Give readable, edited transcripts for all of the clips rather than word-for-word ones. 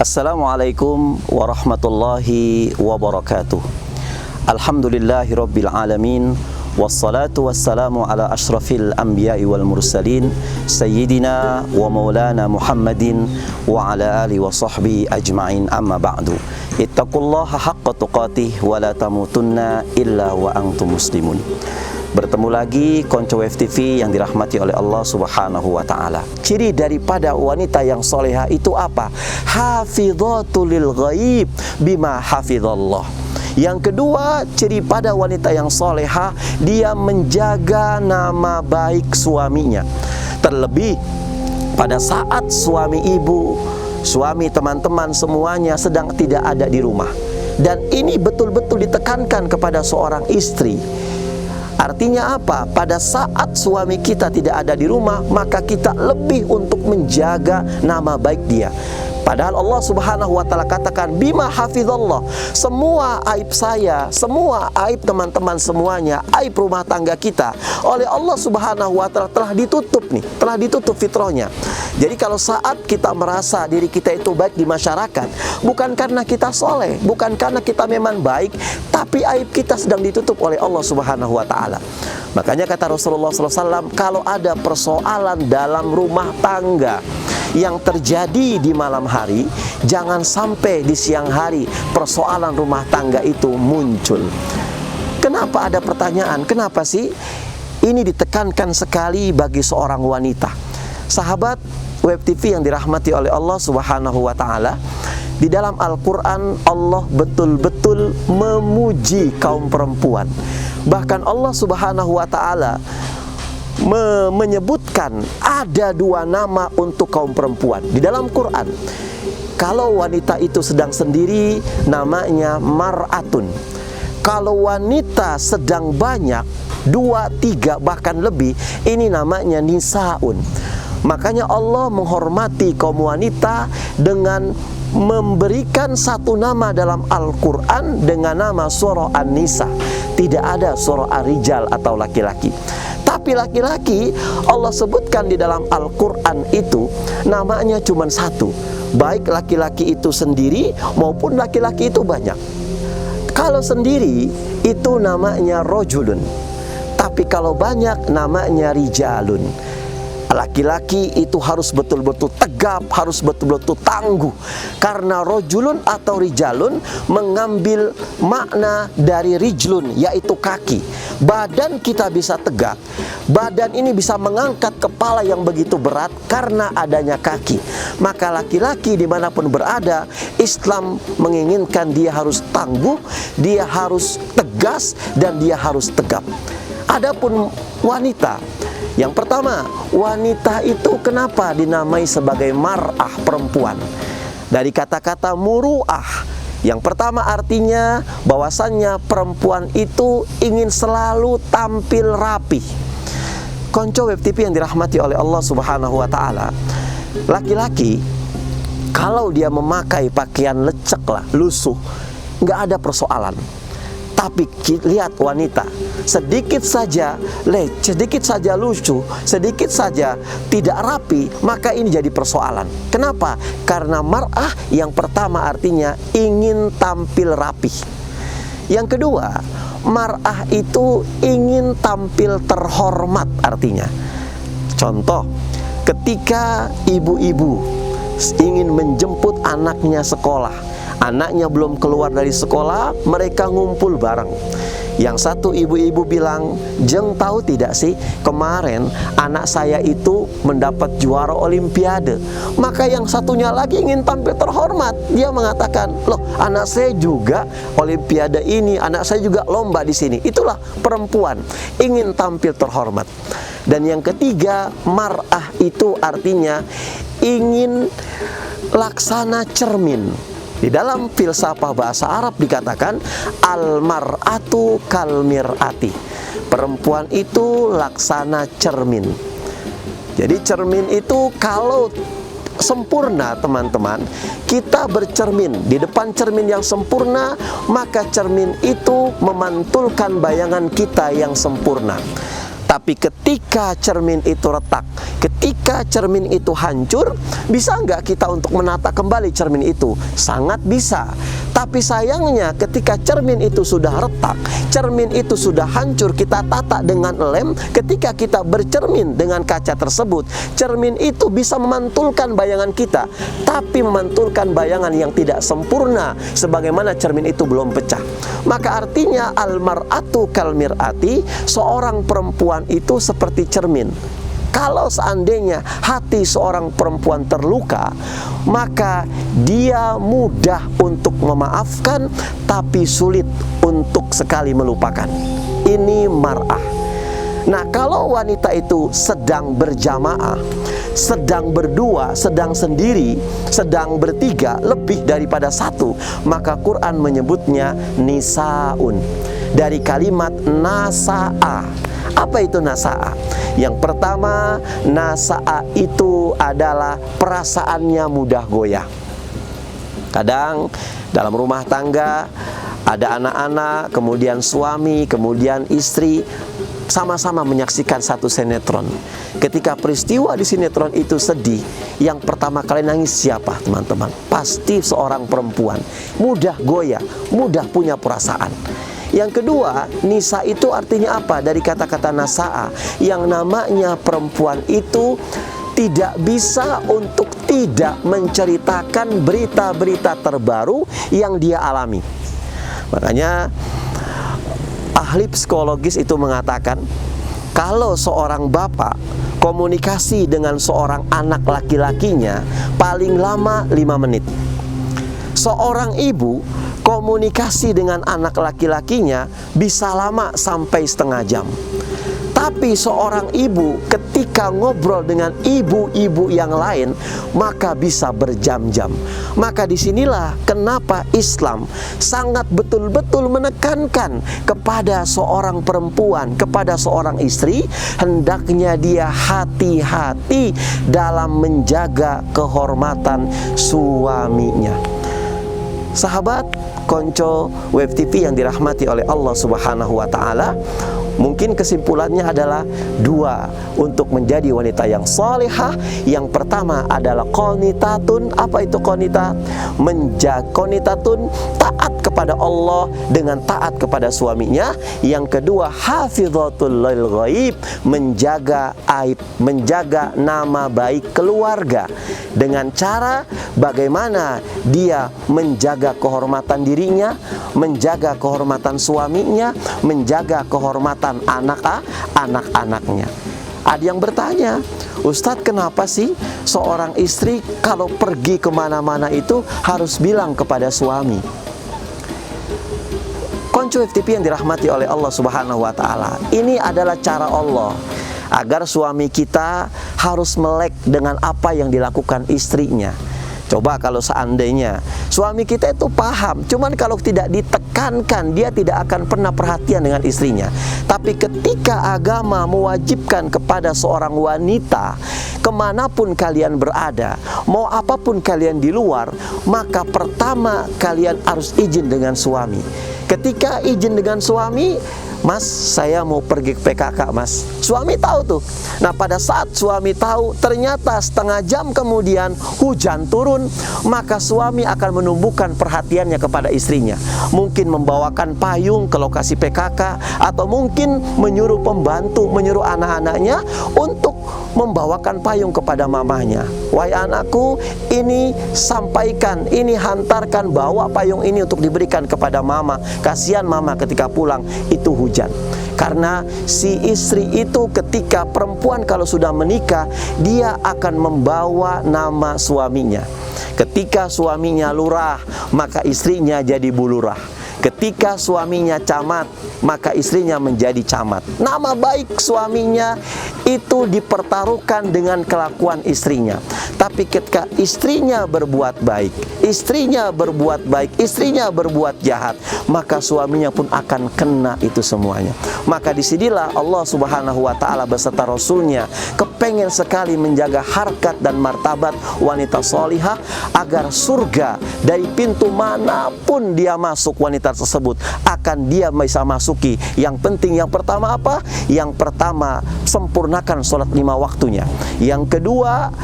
Assalamualaikum warahmatullahi wabarakatuh. Alhamdulillahi rabbil alamin. Wassalatu wassalamu ala ashrafil anbiya'i wal mursalin Sayyidina wa maulana Muhammadin wa ala alihi wa sahbihi ajma'in, amma ba'du. Ittaqullaha haqqa tuqatih wa la tamutunna illa wa antum muslimun. Bertemu lagi Konco Wave TV yang dirahmati oleh Allah Subhanahu wa ta'ala. Ciri daripada wanita yang soleha itu apa? Hafidhatul lil ghaib bima hafidhallah. Yang kedua, ciri pada wanita yang soleha, dia menjaga nama baik suaminya. Terlebih pada saat suami ibu, suami teman-teman semuanya sedang tidak ada di rumah. Dan ini betul-betul ditekankan kepada seorang istri. Artinya apa? Pada saat suami kita tidak ada di rumah, maka kita lebih untuk menjaga nama baik dia. Padahal Allah Subhanahu wa ta'ala katakan bima hafizallah, semua aib saya, semua aib teman-teman semuanya, aib rumah tangga kita oleh Allah Subhanahu wa ta'ala telah ditutup nih, telah ditutup fitrahnya. Jadi kalau saat kita merasa diri kita itu baik di masyarakat, bukan karena kita soleh, bukan karena kita memang baik, tapi aib kita sedang ditutup oleh Allah Subhanahu wa ta'ala. Makanya kata Rasulullah SAW, kalau ada persoalan dalam rumah tangga yang terjadi di malam hari, jangan sampai di siang hari persoalan rumah tangga itu muncul. Kenapa ada pertanyaan? Kenapa sih? Ini ditekankan sekali bagi seorang wanita. Sahabat Web TV yang dirahmati oleh Allah Subhanahu wa ta'ala, di dalam Al-Quran Allah betul-betul memuji kaum perempuan. Bahkan Allah Subhanahu wa ta'ala menyebutkan ada dua nama untuk kaum perempuan di dalam Quran. Kalau wanita itu sedang sendiri, namanya mar'atun. Kalau wanita sedang banyak, 2, 3 bahkan lebih, ini namanya nisaun. Makanya Allah menghormati kaum wanita dengan memberikan satu nama dalam Al-Quran dengan nama surah An-Nisa. Tidak ada surah Ar-Rijal atau laki-laki. Tapi laki-laki Allah sebutkan di dalam Al-Quran itu namanya cuma satu. Baik laki-laki itu sendiri maupun laki-laki itu banyak. Kalau sendiri itu namanya rojulun, tapi kalau banyak namanya rijalun. Laki-laki itu harus betul-betul tegap, harus betul-betul tangguh. Karena rojulun atau rijalun mengambil makna dari rijlun, yaitu kaki. Badan kita bisa tegak, badan ini bisa mengangkat kepala yang begitu berat karena adanya kaki. Maka laki-laki dimanapun berada, Islam menginginkan dia harus tangguh, dia harus tegas, dan dia harus tegap. Adapun wanita, yang pertama, wanita itu kenapa dinamai sebagai mar'ah, perempuan? Dari kata-kata muru'ah. Yang pertama artinya bahwasannya perempuan itu ingin selalu tampil rapi. Konco Web TV yang dirahmati oleh Allah Subhanahu wa ta'ala, laki-laki kalau dia memakai pakaian lecek lah, lusuh, nggak ada persoalan. Tapi lihat wanita, sedikit saja leceh, sedikit saja lucu, sedikit saja tidak rapi, maka ini jadi persoalan. Kenapa? Karena mar'ah yang pertama artinya ingin tampil rapi. Yang kedua, mar'ah itu ingin tampil terhormat artinya. Contoh, ketika ibu-ibu ingin menjemput anaknya sekolah, anaknya belum keluar dari sekolah, mereka ngumpul bareng. Yang satu ibu-ibu bilang, "Jeng tahu tidak sih, kemarin anak saya itu mendapat juara olimpiade." Maka yang satunya lagi ingin tampil terhormat. Dia mengatakan, "Loh, anak saya juga olimpiade ini, anak saya juga lomba di sini." Itulah perempuan, ingin tampil terhormat. Dan yang ketiga, mar'ah itu artinya ingin laksana cermin. Di dalam filsafah bahasa Arab dikatakan al-mar'atu kal-mir'ati. Perempuan itu laksana cermin. Jadi cermin itu kalau sempurna teman-teman, kita bercermin di depan cermin yang sempurna, maka cermin itu memantulkan bayangan kita yang sempurna. Tapi ketika cermin itu retak, ketika cermin itu hancur, bisa nggak kita untuk menata kembali cermin itu? Sangat bisa. Tapi sayangnya ketika cermin itu sudah retak, cermin itu sudah hancur, kita tata dengan lem, ketika kita bercermin dengan kaca tersebut, cermin itu bisa memantulkan bayangan kita, tapi memantulkan bayangan yang tidak sempurna, sebagaimana cermin itu belum pecah. Maka artinya al-mar'atu kal mir'ati, seorang perempuan itu seperti cermin. Kalau seandainya hati seorang perempuan terluka, maka dia mudah untuk memaafkan, tapi sulit untuk sekali melupakan. Ini mar'ah. Nah, kalau wanita itu sedang berjamaah, sedang berdua, sedang sendiri, sedang bertiga, lebih daripada satu, maka Quran menyebutnya nisaun, dari kalimat nasa'a. Apa itu nasa'a? Yang pertama, nasa'a itu adalah perasaannya mudah goyah. Kadang dalam rumah tangga ada anak-anak, kemudian suami, kemudian istri sama-sama menyaksikan satu sinetron. Ketika peristiwa di sinetron itu sedih, yang pertama kali nangis siapa, teman-teman? Pasti seorang perempuan. Mudah goyah, mudah punya perasaan. Yang kedua, nisa itu artinya apa? Dari kata-kata nasa'a, yang namanya perempuan itu tidak bisa untuk tidak menceritakan berita-berita terbaru yang dia alami. Makanya ahli psikologis itu mengatakan, kalau seorang bapak komunikasi dengan seorang anak laki-lakinya paling lama 5 menit. Seorang ibu komunikasi dengan anak laki-lakinya bisa lama sampai setengah jam. Tapi seorang ibu ketika ngobrol dengan ibu-ibu yang lain, maka bisa berjam-jam. Maka disinilah kenapa Islam sangat betul-betul menekankan kepada seorang perempuan, kepada seorang istri, hendaknya dia hati-hati dalam menjaga kehormatan suaminya. Sahabat konco Web TV yang dirahmati oleh Allah Subhanahu wa Ta'ala, mungkin kesimpulannya adalah 2 untuk menjadi wanita yang salihah. Yang pertama adalah qanitatun. Apa itu qanitat? Qanitatun, taat kepada Allah dengan taat kepada suaminya. Yang kedua, hafidhatul lil ghaib, menjaga aib, menjaga nama baik keluarga dengan cara bagaimana dia menjaga kehormatan dirinya, menjaga kehormatan suaminya, menjaga kehormatan anak-anaknya. Ada yang bertanya, Ustadz, kenapa sih seorang istri kalau pergi kemana-mana itu harus bilang kepada suami? Konco FTP yang dirahmati oleh Allah Subhanahu wa Ta'ala, ini adalah cara Allah agar suami kita harus melek dengan apa yang dilakukan istrinya. Coba kalau seandainya suami kita itu paham, cuman kalau tidak ditekankan, dia tidak akan pernah perhatian dengan istrinya. Tapi ketika agama mewajibkan kepada seorang wanita, kemanapun kalian berada, mau apapun kalian di luar, maka pertama kalian harus izin dengan suami. Ketika izin dengan suami, Mas, saya mau pergi ke PKK, Mas. Suami tahu tuh. Nah, pada saat suami tahu, ternyata setengah jam kemudian hujan turun, maka suami akan menumbuhkan perhatiannya kepada istrinya. Mungkin membawakan payung ke lokasi PKK, atau mungkin menyuruh pembantu, menyuruh anak-anaknya untuk membawakan payung kepada mamanya. Wahai anakku, ini sampaikan, ini hantarkan, bawa payung ini untuk diberikan kepada mama. Kasihan mama ketika pulang itu hujan. Karena si istri itu ketika perempuan kalau sudah menikah, dia akan membawa nama suaminya. Ketika suaminya lurah, maka istrinya jadi bulurah. Ketika suaminya camat, maka istrinya menjadi camat. Nama baik suaminya itu dipertaruhkan dengan kelakuan istrinya. Tapi ketika istrinya berbuat baik, istrinya berbuat baik, istrinya berbuat jahat, maka suaminya pun akan kena itu semuanya. Maka disinilah Allah Subhanahu wa ta'ala beserta Rasulnya kepengen sekali menjaga harkat dan martabat wanita solihah, agar surga dari pintu manapun dia masuk, wanita tersebut akan dia bisa masuki. Yang penting yang pertama apa? Yang pertama, sempurnakan sholat 5 waktunya. Yang kedua,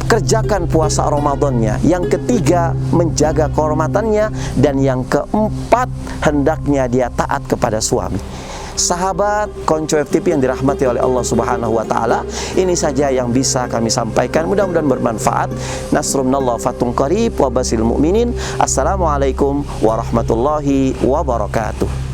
kerjakan puasa Ramadannya. Yang ketiga, menjaga kehormatannya. Dan yang keempat, hendaknya dia taat kepada suami. Sahabat Konco FTP yang dirahmati oleh Allah Subhanahu wa ta'ala, ini saja yang bisa kami sampaikan, mudah-mudahan bermanfaat. Nasrunallah fatun qarib wa basil mu'minin. Assalamualaikum warahmatullahi wabarakatuh.